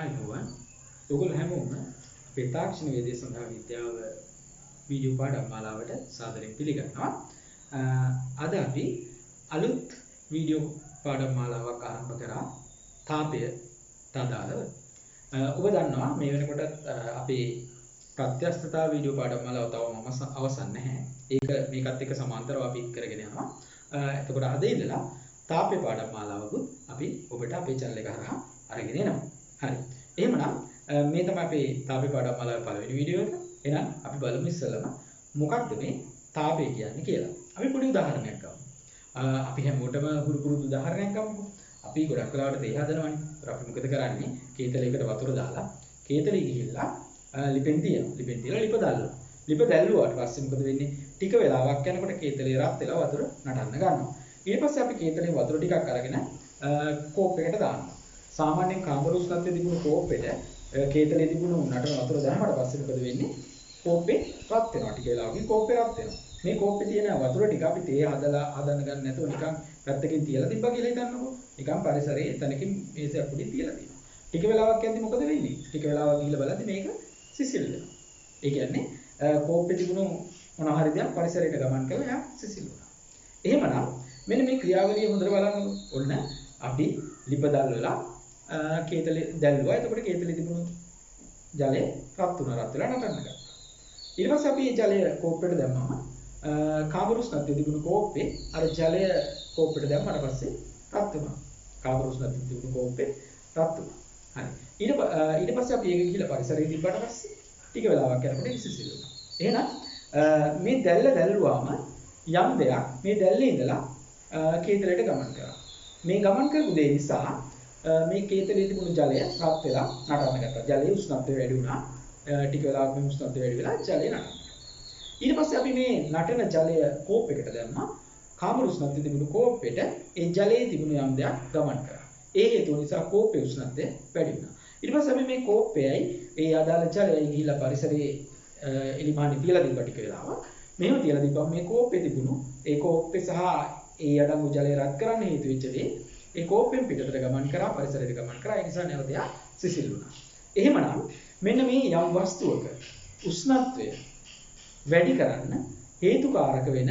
ආයුබෝවන් ඔයගොල්ලෝ හැමෝම අපේ තාක්ෂණ වේදේ සඳහා විද්‍යාව වීඩියෝ පාඩම් මාලාවට සාදරයෙන් පිළිගන්නවා. අද අපි අලුත් වීඩියෝ පාඩම් මාලාවක් ආරම්භ කරා තාපයට අදාළව. ඔබ දන්නවා මේ වෙනකොට අපේ ප්‍රත්‍යස්ථතා වීඩියෝ පාඩම් මාලාව තවම අවසන් නැහැ. ඒක මේකත් එක්ක සමාන්තරව අපි කරගෙන යනවා. එතකොට අද ඉඳලා තාපේ පාඩම් මාලාවකුත් අපි ඔබට අපේ channel එක හරහා අරගෙන එනවා. හරි. එහෙමනම් මේ තමයි අපේ තාපේ පාඩම් මාලාවේ පළවෙනි වීඩියෝ එක. එහෙනම් අපි බලමු ඉස්සෙල්ලම මොකක්ද මේ තාපේ කියන්නේ කියලා. අපි පොඩි උදාහරණයක් ගමු. අපි හැමෝටම හුරු උදාහරණයක් ගමුකෝ. අපි ගොඩක් වෙලාවට තේ හදනවනේ. අපි මොකද කරන්නේ? කේතලයකට වතුර දාලා කේතලෙ ගිහිල්ලා ලිපෙන් තියනවා. ලිපෙන් තියලා ලිප දාලා. ලිප දැල්ලුවාට පස්සේ මොකද වෙන්නේ? ටික වෙලාවක් යනකොට කේතලේ රත් වෙලා වතුර නටන්න ගන්නවා. ඊට පස්සේ අපි කේතලේ වතුර ටිකක් අරගෙන කෝප් එකට දානවා. සාමාන්‍යයෙන් කාමර උෂ්ණත්වයේ තිබුණු කෝප්පෙට කේතලේ තිබුණු නටන වතුර දැම්මට පස්සේ මොකද වෙන්නේ? කෝප්පේ රත් වෙනවා. ටික වෙලාවකින් කෝප්පේ රත් වෙනවා. මේ කෝප්පේ තියෙන වතුර ටික අපි තේ හදන්න ගන්න නැතුව නිකන් පැත්තකින් තියලා තිබ්බා කියලා හිතන්නකෝ. නිකන් පරිසරයේ එතනකින් මේසයක් උඩින් තියලා තියෙනවා. ටික වෙලාවක් යද්දි මොකද වෙන්නේ? ටික වෙලාවක් ගිහිල්ලා බලද්දි මේක සිසිල් වෙනවා. ඒ කියන්නේ කෝප්පේ තිබුණු මොන හරි දෙයක් පරිසරයට ගමන් කරලා එයා සිසිල් වෙනවා. එහෙමනම් මෙන්න මේ ක්‍රියාවලිය හොඳට බලන්න. ඔන්න අපි ලිප දැල්වලා කේතලේ දැල්වුවා. එතකොට කේතලේ තිබුණු ජලය රත් වෙලා නටන්න ගත්තා. ඊට පස්සේ අපි මේ ජලය කෝප්පෙට දැම්මම කාමර උෂ්ණත්වයේ තිබුණු කෝප්පේ අර ජලය කෝප්පෙට දැම්මට පස්සේ රත් වෙනවා. කාමර උෂ්ණත්වයේ තිබුණු කෝප්පේ රත් වෙනවා. හරි. ඊට පස්සේ අපි ඒක ගිහලා පරිසරයේ තිබ්බට පස්සේ ටික වෙලාවක් යනකොට ඒක සිසිල් වෙනවා. එහෙනම් මේ දැල්ල දැල්වුවාම යම් දෙයක් මේ දැල්ලේ ඉඳලා කේතලයට ගමන් කරා. මේ ගමන් කරපු දේ නිසා මේ කේතලයේ තිබුණු ජලය රත් වෙලා නටන්න ගත්තා. ජලයේ උෂ්ණත්වය වැඩි වුණා. ටික වෙලාවක් මේ උෂ්ණත්වය වැඩි වෙලා ජලය නටන්න. ඊට පස්සේ අපි මේ නටන ජලය කෝප්පයකට දැම්මා. කාමර උෂ්ණත්වයේ තිබුණු කෝප්පෙට ඒ ජලයේ තිබුණු යම් දෙයක් ගමන් කරා. ඒ හේතුව නිසා කෝප්පේ උෂ්ණත්වය වැඩි වුණා. ඊට පස්සේ අපි මේ කෝප්පයයි ඒ අදාළ ජලයයි ගිහිලා පරිසරයේ එලිමානි තියලා දීපා ටික වෙලාවක්. මෙහෙම තියලා දීපුවම මේ කෝප්පේ තිබුණු ඒ කෝප්පේ සහ ඒ අඩංගු ජලය රත් කරන්න හේතු වෙච්ච දේ ඒ කෝප්පෙන් පිටතට ගමන් කරා පරිසරයට ගමන් කරා. ඒ නිසා නැවත යා සිසිල් වුණා. එහෙමනම් මෙන්න මේ යම් වස්තුවක උෂ්ණත්වය වැඩි කරන්න හේතුකාරක වෙන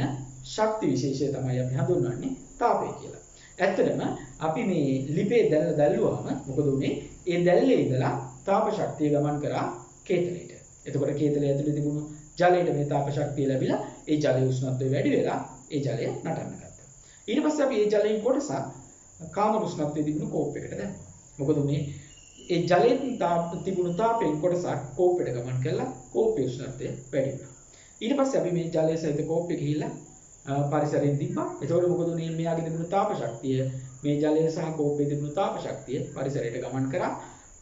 ශක්ති විශේෂය තමයි අපි හඳුන්වන්නේ තාපය කියලා. ඇත්තටම අපි මේ ලිපේ දැල්ලුවාම මොකද උනේ? ඒ දැල්ලේ ඉඳලා තාප ශක්තිය ගමන් කරා කේතලයට. එතකොට කේතලය ඇතුලේ තිබුණු ජලයට මේ තාප ශක්තිය ලැබිලා ඒ ජලයේ උෂ්ණත්වය වැඩි වෙලා ඒ ජලය නටන්න ගත්තා. ඊට පස්සේ අපි ඒ ජලයෙන් කොටසක් කාමර උෂ්ණත්වයේ තිබුණු කෝප්පයකට දැම්මා. මොකද උනේ? ඒ ජලයෙන් තිබුණු තාපයෙන් කොටසක් කෝප්පෙට ගමන් කළා කෝප්පේ උෂ්ණත්වය වැඩි වුණා. ඊට පස්සේ අපි මේ ජලය සහිත කෝප්පේ ගිහිල්ලා පරිසරයෙන් තිබ්බා. එතකොට මොකද උනේ? මෙයාගේ තිබුණු තාප ශක්තිය මේ ජලය සහ කෝප්පේ තිබුණු තාප ශක්තිය පරිසරයට ගමන් කරා.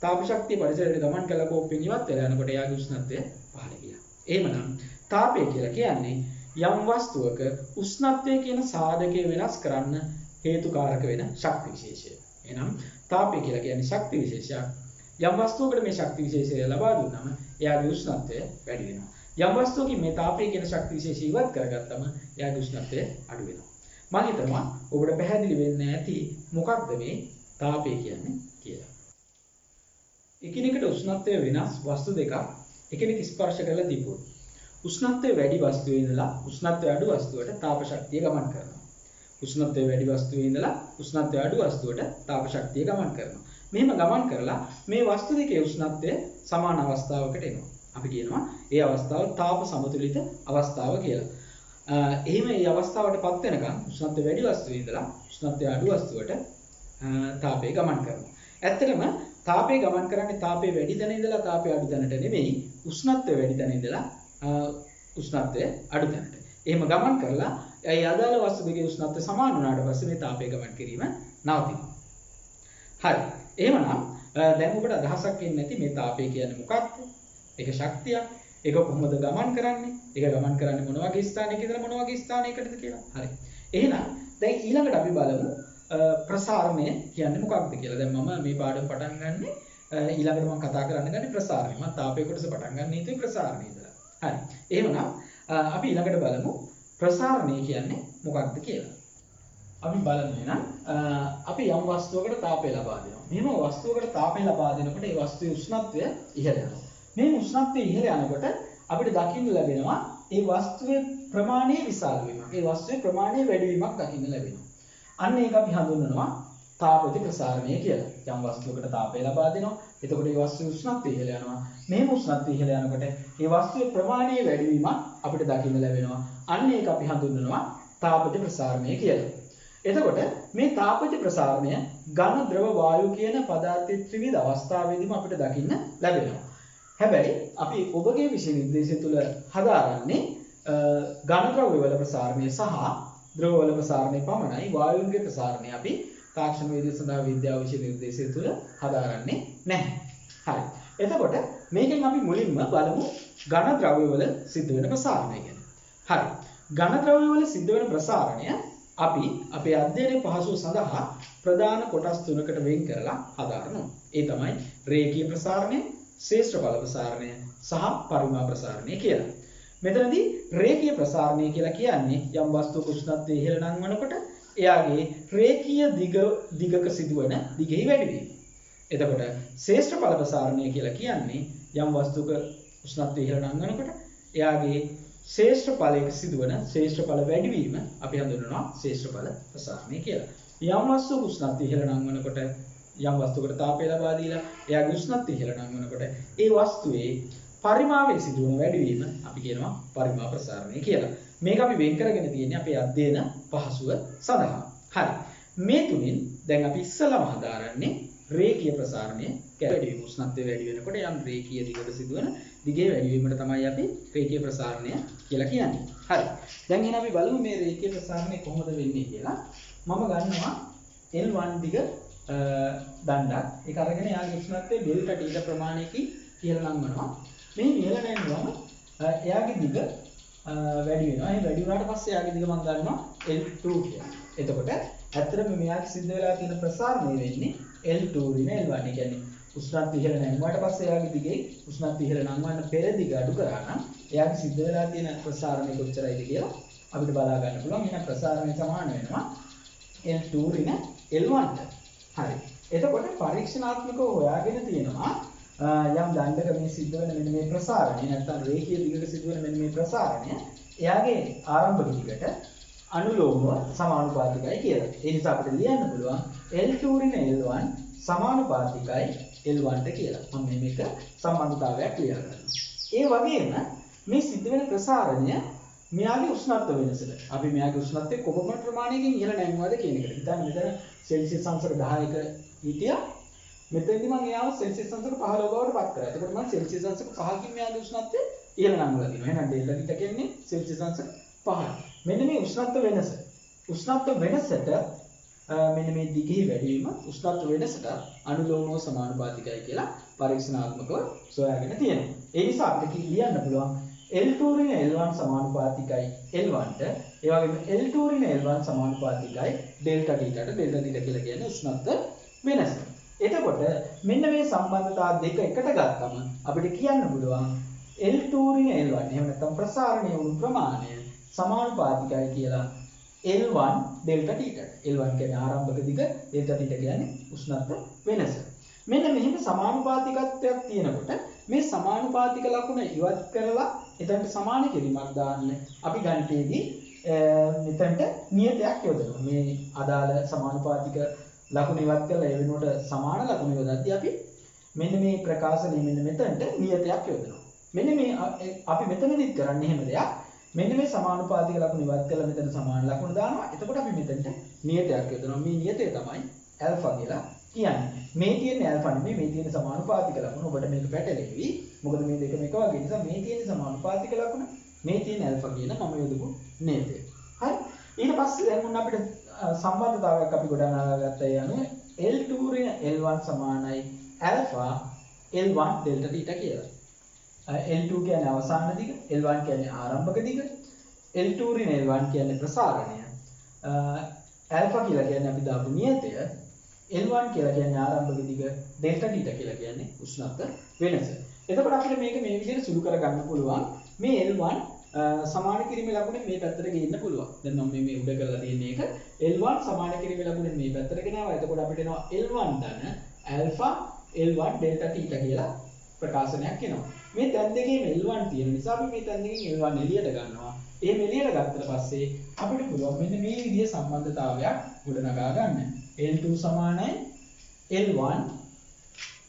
තාප ශක්තිය පරිසරයට ගමන් කළා කෝප්පෙන් ඉවත් වෙලා යනකොට එයාගේ උෂ්ණත්වය පහළ ගියා. එහෙමනම් තාපය කියලා කියන්නේ යම් වස්තුවක උෂ්ණත්වය කියන සාධකය වෙනස් කරන්න හේතුකාරක වෙන ශක්ති විශේෂය. එහෙනම් තාපය කියලා කියන්නේ ශක්ති විශේෂයක්. යම් වස්තුවකට මේ ශක්ති විශේෂය ලබා දුන්නම එයාගේ උෂ්ණත්වය වැඩි වෙනවා. යම් වස්තුවකින් මේ තාපය කියන ශක්ති විශේෂය ඉවත් කරගත්තම එයාගේ උෂ්ණත්වය අඩු වෙනවා. මම හිතනවා ඔබට පැහැදිලි වෙන්නේ නැති මොකක්ද මේ තාපය කියන්නේ කියලා. එකිනෙකට උෂ්ණත්වය වෙනස් වස්තු දෙකක් එකිනෙක ස්පර්ශ කරලා තිබුණොත් උෂ්ණත්වය වැඩි වස්තුවේ ඉඳලා උෂ්ණත්වය අඩු වස්තුවට තාප ශක්තිය ගමන් කරනවා. උෂ්ණත්වය වැඩි වස්තුවේ ඉඳලා උෂ්ණත්වය අඩු වස්තුවට තාප ශක්තිය ගමන් කරනවා. මෙහෙම ගමන් කරලා මේ වස්තු දෙකේ උෂ්ණත්වය සමාන අවස්ථාවකට එනවා. අපි කියනවා ඒ අවස්ථාව තාප සමතුලිත අවස්ථාව කියලා. එහෙම මේ අවස්ථාවටපත් වෙනකන් උෂ්ණත්වය වැඩි වස්තුවේ ඉඳලා උෂ්ණත්වය අඩු වස්තුවට තාපය ගමන් කරනවා. ඇත්තටම තාපය ගමන් කරන්නේ තාපය වැඩි තැන ඉඳලා තාපය අඩු තැනට නෙමෙයි උෂ්ණත්වය වැඩි තැන ඉඳලා උෂ්ණත්වය අඩු තැනට. එහෙම ගමන් කරලා ඒ අදාළ වස්තු දෙකේ උෂ්ණත්වය සමාන වුණාට පස්සේ මේ තාපය ගමන් කිරීම නවතිනවා. හරි. එහෙමනම් දැන් ඔබට අදහසක් එන්නේ නැති මේ තාපය කියන්නේ මොකක්ද? ඒක ශක්තියක්. ඒක කොහොමද ගමන් කරන්නේ? ඒක ගමන් කරන්නේ මොන වගේ ස්ථානයක ඉඳලා මොන වගේ ස්ථානයකටද කියලා. හරි. එහෙනම් දැන් ඊළඟට අපි බලමු ප්‍රසාරණය කියන්නේ මොකක්ද කියලා. දැන් මම මේ පාඩම පටන් ගන්නෙ ඊළඟට මම කතා කරන්න ගන්නේ ප්‍රසාරණය. මම තාපය කොටස පටන් ගන්න හිතුවේ ප්‍රසාරණය ඉඳලා. හරි. එහෙමනම් අපි ඊළඟට බලමු ප්‍රසාරණය කියන්නේ මොකක්ද කියලා. අපි බලමු එහෙනම් අපි යම් වස්තුවකට තාපය ලබා දෙනවා. මෙහෙම වස්තුවකට තාපය ලබා දෙනකොට ඒ වස්තුවේ උෂ්ණත්වය ඉහළ යනවා. මේ උෂ්ණත්වය ඉහළ යනකොට අපිට දකින්න ලැබෙනවා ඒ වස්තුවේ ප්‍රමාණය විශාල වීමක්. ඒ වස්තුවේ ප්‍රමාණය වැඩි වීමක් දකින්න ලැබෙනවා. අන්න ඒක අපි හඳුන්වනවා තාපජ ප්‍රසාරණය කියලා. යම් වස්තුවකට තාපය ලබා දෙනවා. එතකොට ඒ වස්තුවේ උෂ්ණත්වය ඉහළ යනවා. මේ උෂ්ණත්වය ඉහළ යනකොට ඒ වස්තුවේ ප්‍රමාණය වැඩි වීමක් අපිට දකින්න ලැබෙනවා. අන්න ඒක අපි හඳුන්වනවා තාපජ ප්‍රසාරණය කියලා. එතකොට මේ තාපජ ප්‍රසාරණය ඝන ද්‍රව වායු කියන පදාර්ථයේ ත්‍රිවිධ අවස්ථාවේදීම අපිට දකින්න ලැබෙනවා. හැබැයි අපි ඔබගේ විෂය නිර්දේශය තුල හදාරන්නේ ඝන ද්‍රව්‍ය වල ප්‍රසාරණය සහ ද්‍රව වල ප්‍රසාරණය පමණයි. වායුන්ගේ ප්‍රසාරණය අපි තාක්ෂණ වේදික සඳහා විද්‍යාව විෂය නිර්දේශය තුල හදාරන්නේ නැහැ. හරි. එතකොට මේකෙන් අපි මුලින්ම බලමු ඝන ද්‍රව්‍ය වල සිද්ධ වෙන ප්‍රසාරණය ගැන. හරි. ඝන ද්‍රව්‍ය වල සිද්ධ වෙන ප්‍රසාරණය අපි අපේ අධ්‍යයනයේ පහසුව සඳහා ප්‍රධාන කොටස් තුනකට වෙන් කරලා හදාරනවා. ඒ තමයි රේඛීය ප්‍රසාරණය, ශේෂ්ඨඵල ප්‍රසාරණය සහ පරිමා ප්‍රසාරණය කියලා. මෙතනදී රේඛීය ප්‍රසාරණය කියලා කියන්නේ යම් වස්තුවක උෂ්ණත්වය ඉහළ නංවනකොට එයාගේ රේඛීය දිගක සිදුවන දිගෙහි වැඩිවීම. එතකොට ශේෂ්ඨඵල ප්‍රසාරණය කියලා කියන්නේ යම් වස්තුවක උෂ්ණත්වය ඉහළ නංවනකොට එයාගේ ශේෂ්ඨ ඵලයක සිදුවන ශේෂ්ඨ ඵල වැඩිවීම අපි හඳුන්වනවා ශේෂ්ඨ ඵල ප්‍රසාරණය කියලා. යම් වස්තුවක උෂ්ණත්වය ඉහළ නංවනකොට යම් වස්තුවකට තාපය ලබා දීලා එයාගේ උෂ්ණත්වය ඉහළ නංවනකොට ඒ වස්තුවේ පරිමාවයේ සිදුවන වැඩිවීම අපි කියනවා පරිමා ප්‍රසාරණය කියලා. මේක අපි වෙන් කරගෙන තියෙන්නේ අපේ අධ්‍යයන පහසුව සඳහා. හරි. මේ තුنين දැන් අපි ඉස්සලම හදාරන්නේ රේඛීය ප්‍රසාරණය කැඩවීම. උෂ්ණත්වය වැඩි වෙනකොට යම් රේඛීය දිගට සිදුවන දිගේ වැඩිවීමට තමයි අපි රේඛීය ප්‍රසාරණය කියලා කියන්නේ. හරි. දැන් එහෙනම් අපි බලමු මේ රේඛීය ප්‍රසාරණය කොහොමද වෙන්නේ කියලා. මම ගන්නවා L1 දිග දණ්ඩක්. ඒක අරගෙන යාගේ උෂ්ණත්වය ඩෙල්ටා ටීට ප්‍රමාණයකින් ඉහළ නංවනවා. මේ ඉහළ නැංවුවම එයාගේ දිග වැඩි වෙනවා. ඒ වැඩි වුණාට පස්සේ එයාගේ දිග මම ගන්නවා L2 කියලා. එතකොට ඇත්තටම මෙයාට සිද්ධ වෙලා තියෙන ප්‍රසාරණය වෙන්නේ L2 රින L1. ඒ කියන්නේ උෂ්ණත්වය ඉහළ නැංවුවාට පස්සේ එයාගේ දිගේ උෂ්ණත්වය ඉහළ නංවන්න පෙර දිග අඩු කරා නම් එයාගේ සිද්ධ වෙලා තියෙන ප්‍රසාරණය කොච්චරයිද කියලා අපිට බලා ගන්න පුළුවන්. එහෙනම් ප්‍රසාරණය සමාන වෙනවා L2 රින L1ට. හරි. එතකොට පරීක්ෂණාත්මකව හොයාගෙන තියෙනවා යම් දණ්ඩක මේ සිද්ධ වෙන මෙන්න මේ ප්‍රසාරණය නැත්නම් රේඛීය දිගට සිද්ධ වෙන මෙන්න මේ ප්‍රසාරණය එයාගේ ආරම්භක දිගට අනුලෝමව සමානුපාතිකයි කියලා. ඒ නිසා අපිට ලියන්න පුළුවන් L2 රින L1 සමානුපාතිකයි L1ට කියලා. මම මේක සම්බන්ධතාවයක් ලියා ගන්නවා. ඒ වගේම මේ සිද්ධ වෙන ප්‍රසාරණය මෙයාගේ උෂ්ණත්ව වෙනසට. අපි මෙයාගේ උෂ්ණත්වය කොපමණ ප්‍රමාණයකින් ඉහළ නැංවුවද කියන එකට. හිතන්න මෙතන සෙල්සියස් අංශක 10ක හිටියා. මෙතනදී මම එයාව සෙල්සියස් අංශක 15 බවට පත් කරා. එතකොට මම සෙල්සියස් අංශක 5කින් මෙයාගේ උෂ්ණත්වය ඉහළ නංවලා තියෙනවා. එහෙනම් ඩෙල්ටා ටීට කියන්නේ සෙල්සියස් අංශක 5යි. මෙන්න මේ උෂ්ණත්ව වෙනස. උෂ්ණත්ව වෙනසට මෙන්න මේ දිගෙහි වැඩිවීම උෂ්ණත්ව වෙනසට අනුලෝමව සමානුපාතිකයි කියලා පරීක්ෂණාත්මකව සොයාගෙන තියෙනවා. ඒ නිසා අපිට ලියන්න පුළුවන් L2 රින L1 සමානුපාතිකයි L1ට. ඒ වගේම L2 රින L1 සමානුපාතිකයි ඩෙල්ටා ටීට. ඩෙල්ටා ටීට කියලා කියන්නේ උෂ්ණත්ව වෙනස. එතකොට මෙන්න මේ සම්බන්ධතා දෙක එකට ගත්තම අපිට කියන්න පුළුවන් L2 රින L1 එහෙම නැත්නම් ප්‍රසාරණය වුණු ප්‍රමාණය සමානුපාතිකයි කියලා L1 ඩෙල්ටා ටීට. L1 කියන්නේ ආරම්භක දිග, ඩෙල්ටා ටීට කියන්නේ උෂ්ණත්ව වෙනස. මෙන්න මෙහෙම සමානුපාතිකත්වයක් තියෙනකොට මේ සමානුපාතික ලකුණ ඉවත් කරලා එතනට සමාන කිරීමක් දාන්න අපි ගණිතයේදී මෙතනට නියතයක් යොදනවා. මේ අදාළ සමානුපාතික ලකුණ ඉවත් කරලා ඒ වෙනුවට සමාන ලකුණ යොදද්දී අපි මෙන්න මේ ප්‍රකාශනයේ මෙන්න මෙතනට නියතයක් යොදනවා. මෙන්න මේ අපි මෙතනදිත් කරන්නේ එහෙම දෙයක්. මෙන්න මේ සමානුපාතික ලකුණ ඉවත් කරලා මෙතන සමාන ලකුණ දානවා. එතකොට අපි මෙතනට නියතයක් යොදනවා. මේ නියතය තමයි ඇල්ෆා කියලා කියන්නේ. මේ තියෙන ඇල්ෆා නෙමෙයි මේ තියෙන සමානුපාතික ලකුණ. ඔබට මේක පැටලෙවි. මොකද මේ දෙකම එක වගේ නිසා මේ තියෙන සමානුපාතික ලකුණ මේ තියෙන ඇල්ෆා කියන මම යොදපු නියතය. හරි. ඊට පස්සේ දැන් මොන අපිට සම්බන්ධතාවයක් අපි ගොඩනගා ගත්තා. ඒ අනුව L2 රින L1 සමානයි ඇල්ෆා L1 ඩෙල්ටා ටීටා කියලා. L2 කියන්නේ අවසාන දිග, L1 කියන්නේ ආරම්භක දිග, L2 රින L1 කියන්නේ ප්‍රසාරණය, ඇල්ෆා කියලා කියන්නේ අපි දාපු නියතය, L1 කියලා කියන්නේ ආරම්භක දිග, ඩෙල්ටා ටීටා කියලා කියන්නේ උෂ්ණත්ව වෙනස. එතකොට අපිට මේක මේ විදිහට සුළු කර ගන්න පුළුවන්. මේ L1 සමාන කිරීමේ ලකුණ මේ පැත්තට ගේන්න පුළුවන්. දැන් මම මේ උඩ කරලා තියෙන එක L1 සමාන කිරීමේ ලකුණ මේ පැත්තට ගෙනාවා. එතකොට අපිට එනවා L1 ධන alpha L1 delta theta කියලා ප්‍රකාශනයක් එනවා. මේ තැන් දෙකේම L1 තියෙන නිසා අපි මේ තැන් දෙකෙන් L1 එළියට ගන්නවා. එහෙම එළියට ගත්තට පස්සේ අපිට පුළුවන් මෙන්න මේ විදිහේ සම්බන්ධතාවයක් ගොඩනගා ගන්න. L2 සමානයි L1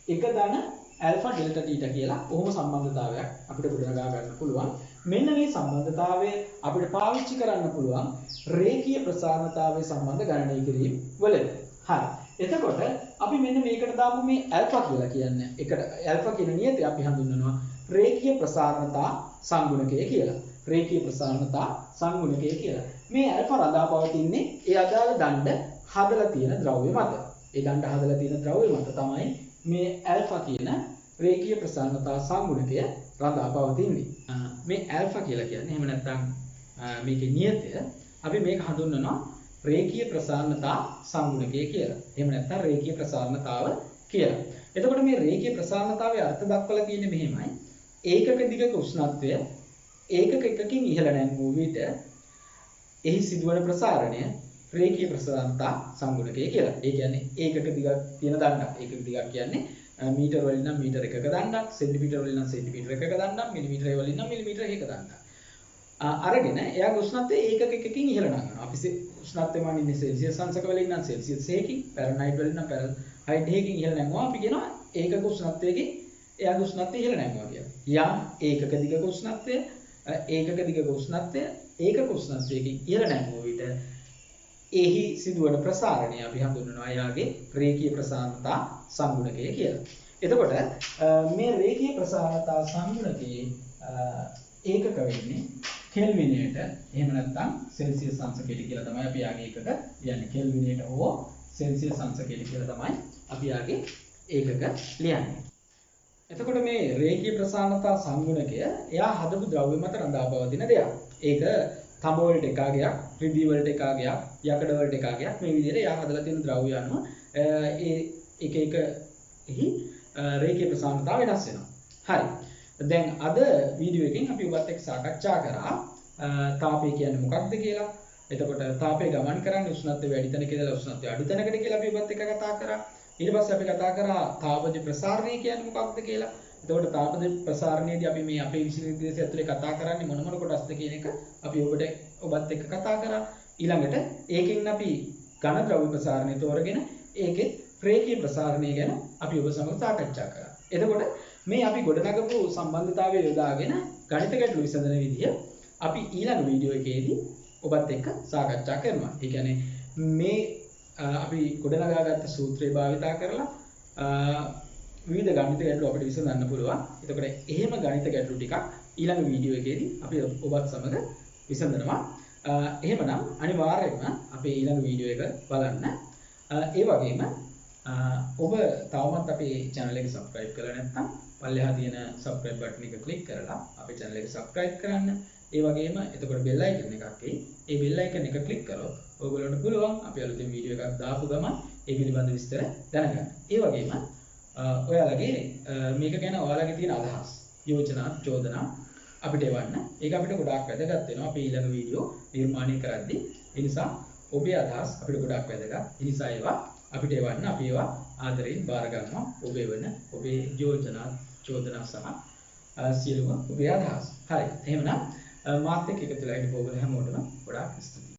එක ධන alpha delta theta කියලා ඔහොම සම්බන්ධතාවයක් අපිට ගොඩනගා ගන්න පුළුවන්. මෙන්න මේ සම්බන්ධතාවය අපිට පාවිච්චි කරන්න පුළුවන් රේඛීය ප්‍රසාරණතාවයේ සම්බන්ධ ගණනය කිරීම වලදී. හරි. එතකොට අපි මෙන්න මේකට දාමු මේ alpha කියලා කියන්නේ. ඒකට alpha කියන නියතය අපි හඳුන්වනවා රේඛීය ප්‍රසාරණතා සංගුණකය කියලා. රේඛීය ප්‍රසාරණතා සංගුණකය කියලා. මේ alpha රඳා පවතින්නේ ඒ අදාළ දණ්ඩ හදලා තියෙන ද්‍රව්‍ය මත. ඒ දණ්ඩ හදලා තියෙන ද්‍රව්‍ය මත තමයි මේ alpha කියන රේඛීය ප්‍රසාරණතා සංගුණකය රඳා පවතින්නේ. මේ alpha කියලා කියන්නේ එහෙම නැත්නම් මේකේ නියතය අපි මේක හඳුන්වනවා රේඛීය ප්‍රසාරණතා සංගුණකය කියලා. එහෙම නැත්නම් රේඛීය ප්‍රසාරණතාව කියලා. එතකොට මේ රේඛීය ප්‍රසාරණතාවයේ අර්ථ දක්වලා තියෙන්නේ මෙහෙමයි. ඒකක දිගක උෂ්ණත්වය ඒකක එකකින් ඉහළ නැංවූ විට එහි සිදුවන ප්‍රසාරණය රේඛීය ප්‍රසාරණතා සංගුණකය කියලා. ඒ කියන්නේ ඒකක දිගක් තියෙන දණ්ඩක්. ඒකක දිගක් කියන්නේ මීටර වලින් නම් මීටර එකක දණ්ඩක්, සෙන්ටිමීටර වලින් නම් සෙන්ටිමීටර එකක දණ්ඩක්, මිලිමීටර වලින් නම් මිලිමීටර එකක දණ්ඩක්. අරගෙන එයාගේ උෂ්ණත්වය ඒකක එකකින් ඉහළ නංවනවා. අපි උෂ්ණත්වය මන් ඉන්නේ සෙල්සියස් අංශක වලින් නම් සෙල්සියස් 1කින්, ෆැරන්හයිට් වලින් නම් ෆැරන්හයිට් 1කින් ඉහළ නැංවුවා. අපි කියනවා ඒකක උෂ්ණත්වයකින් එයාගේ උෂ්ණත්වය ඉහළ නැංවුවා කියලා. යම් ඒකක දිගක උෂ්ණත්වය ඒකක උෂ්ණත්වයකින් ඉහළ නැංවුව විට එහි සිදුවන ප්‍රසාරණය අපි හඳුන්වනවා එයාගේ රේඛීය ප්‍රසාරණතා සංගුණකය කියලා. එතකොට මේ රේඛීය ප්‍රසාරණතා සංගුණකයේ ඒකක වෙන්නේ කෙල්විනයට එහෙම නැත්නම් සෙල්සියස් අංශකයට කියලා තමයි අපි යාගේ ඒකක කියන්නේ. කෙල්විනයට හෝ සෙල්සියස් අංශකයට කියලා තමයි අපි යාගේ ඒකක ලියන්නේ. එතකොට මේ රේඛීය ප්‍රසාරණතා සංගුණකය එයා හදපු ද්‍රව්‍ය මත රඳා පවතින දෙයක්. ඒක තඹ වලට එකගයක්, රිදී වලට එකගයක්, යකඩ වලට එකගයක් මේ විදිහට එයා හදලා තියෙන ද්‍රව්‍ය අනුව ඒ එක එක එහි රේඛීය ප්‍රසාරණතාව වෙනස් වෙනවා. හරි. දැන් අද වීඩියෝ එකෙන් අපි ඔබත් එක්ක සාකච්ඡා කරා තාපය කියන්නේ මොකක්ද කියලා. එතකොට තාපය ගමන් කරන්නේ උෂ්ණත්වය වැඩි තැනක ඉඳලා උෂ්ණත්වය අඩු තැනකට කියලා අපි ඔබත් එක්ක කතා කරා. ඊට පස්සේ අපි කතා කරා තාපජ ප්‍රසාරණය කියන්නේ මොකක්ද කියලා. එතකොට තාපජ ප්‍රසාරණයේදී අපි මේ අපේ විශ්ලේෂණය ඇතුලේ කතා කරන්නේ මොන මොන කොටස්ද කියන එක අපි ඔබත් එක්ක කතා කරා. ඊළඟට ඒකෙන් අපි ඝන ද්‍රව්‍ය ප්‍රසාරණය තෝරගෙන ඒකේ රේඛීය ප්‍රසාරණය ගැන අපි ඔබ සමග සාකච්ඡා කරා. එතකොට මේ අපි ගොඩනගපු සම්බන්ධතාවය යොදාගෙන ගණිත ගැටළු විසඳන විදිය අපි ඊළඟ වීඩියෝ එකේදී ඔබත් එක්ක සාකච්ඡා කරනවා. ඒ කියන්නේ මේ අපි ගොඩනගාගත්ත සූත්‍රය භාවිතා කරලා විවිධ ගණිත ගැටළු අපිට විසඳන්න පුළුවන්. එතකොට එහෙම ගණිත ගැටළු ටිකක් ඊළඟ වීඩියෝ එකේදී අපි ඔබත් සමග විසඳනවා. එහෙමනම් අනිවාර්යයෙන්ම අපේ ඊළඟ වීඩියෝ එක බලන්න. ඒ වගේම ඔබ තවමත් අපේ channel එක subscribe කරලා නැත්නම් පල්ලෙහා තියෙන subscribe button එක click කරලා අපේ channel එක subscribe කරන්න. ඒ වගේම එතකොට bell icon එකක් එයි. ඒ bell icon එක click කරොත් ඔයගොල්ලන්ට පුළුවන් අපි අලුතෙන් වීඩියෝ එකක් දාපු ගමන් ඒ පිළිබඳ විස්තර දැනගන්න. ඒ වගේම ඔයාලගේ මේක ගැන ඔයාලගේ තියෙන අදහස්, යෝජනා, චෝදනා අපිට එවන්න. ඒක අපිට ගොඩාක් වැදගත් වෙනවා අපි ඊළඟ වීඩියෝ නිර්මාණය කරද්දී. ඒ නිසා ඔබේ අදහස් අපිට ගොඩාක් වැදගත්. ඒ නිසා ඒවා අපිට එවන්න. අපි ඒවා ආදරයෙන් බාර ගන්නවා. ඔබේ යෝජනා, චෝදනා සහ සියලුම ඔබේ අදහස්. හරි. එහෙමනම් මාත් එක්ක එකතු වෙලා ඉන්න ඔයගොල්ලෝ හැමෝටම ගොඩාක් ස්තුතියි.